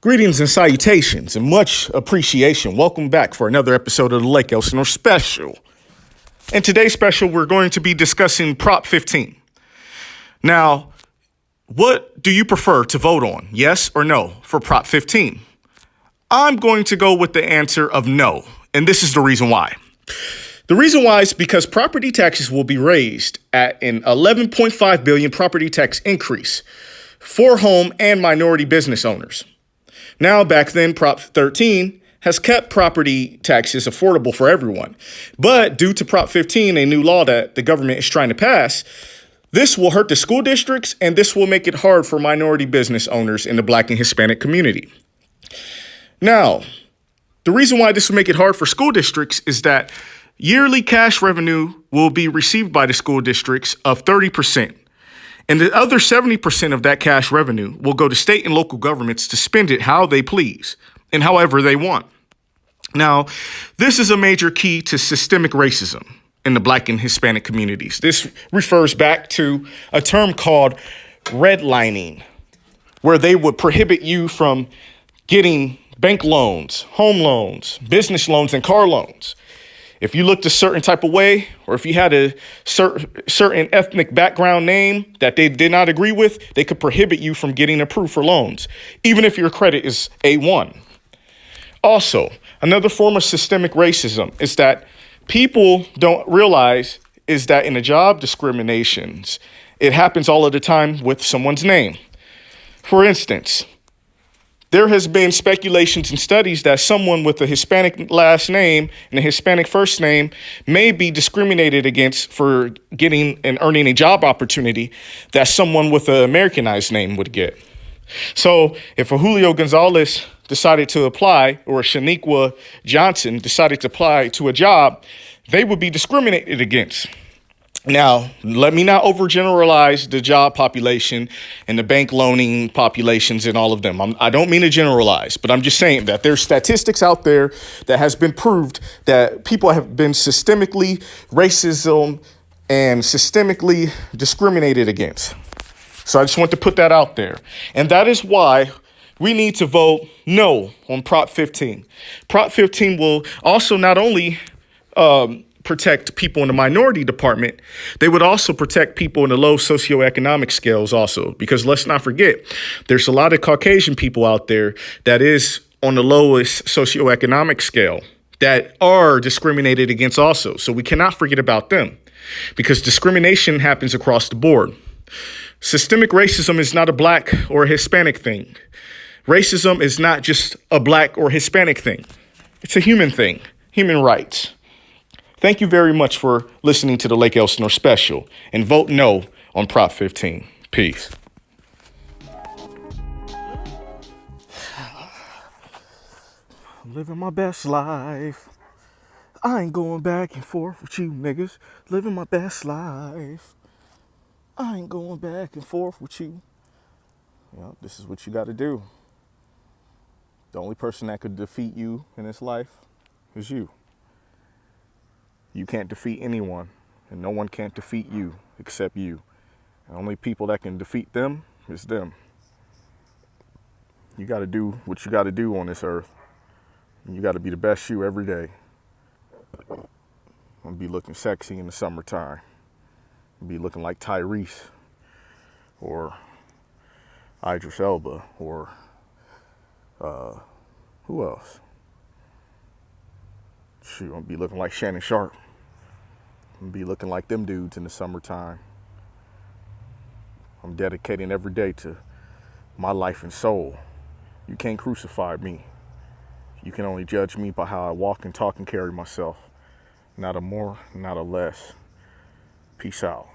Greetings and salutations and much appreciation. Welcome back for another episode of the Lake Elsinore Special. In today's special, we're going to be discussing Prop 15. Now, what do you prefer to vote on, yes or no, for Prop 15? I'm going to go with the answer of no, and this is the reason why. The reason why is because property taxes will be raised at an $11.5 billion property tax increase for home and minority business owners. Now, back then, Prop 13 has kept property taxes affordable for everyone. But due to Prop 15, a new law that the government is trying to pass, this will hurt the school districts, and this will make it hard for minority business owners in the Black and Hispanic community. Now, the reason why this will make it hard for school districts is that yearly cash revenue will be received by the school districts of 30%. And the other 70% of that cash revenue will go to state and local governments to spend it how they please and however they want. Now, this is a major key to systemic racism in the Black and Hispanic communities. This refers back to a term called redlining, where they would prohibit you from getting bank loans, home loans, business loans, and car loans. If you looked a certain type of way, or if you had a certain ethnic background name that they did not agree with, they could prohibit you from getting approved for loans, even if your credit is A1. Also, another form of systemic racism is that people don't realize is that in the job discriminations, it happens all of the time with someone's name. For instance, there has been speculations and studies that someone with a Hispanic last name and a Hispanic first name may be discriminated against for getting and earning a job opportunity that someone with an Americanized name would get. So if a Julio Gonzalez decided to apply, or a Shaniqua Johnson decided to apply to a job, they would be discriminated against. Now, let me not overgeneralize the job population and the bank loaning populations and all of them. I don't mean to generalize, but I'm just saying that there's statistics out there that has been proved that people have been systemically racism and systemically discriminated against. So I just want to put that out there. And that is why we need to vote no on Prop 15. Prop 15 will also not only protect people in the minority department, they would also protect people in the low socioeconomic scales also, because let's not forget, there's a lot of Caucasian people out there that is on the lowest socioeconomic scale that are discriminated against also. So we cannot forget about them, because discrimination happens across the board. Systemic racism is not a Black or a Hispanic thing. Racism is not just a Black or Hispanic thing. It's a human thing, human rights. Thank you very much for listening to the Lake Elsinore Special, and vote no on Prop 15. Peace. Living my best life. I ain't going back and forth with you niggas. Living my best life. I ain't going back and forth with you. Well, this is what you got to do. The only person that could defeat you in this life is you. You can't defeat anyone, and no one can't defeat you except you. The only people that can defeat them is them. You got to do what you got to do on this earth. And you got to be the best you every day. I'm going to be looking sexy in the summertime. Be looking like Tyrese or Idris Elba or who else? Shoot, I'm gonna be looking like Shannon Sharp. I'm gonna be looking like them dudes in the summertime. I'm dedicating every day to my life and soul. You can't crucify me. You can only judge me by how I walk and talk and carry myself. Not a more, not a less. Peace out.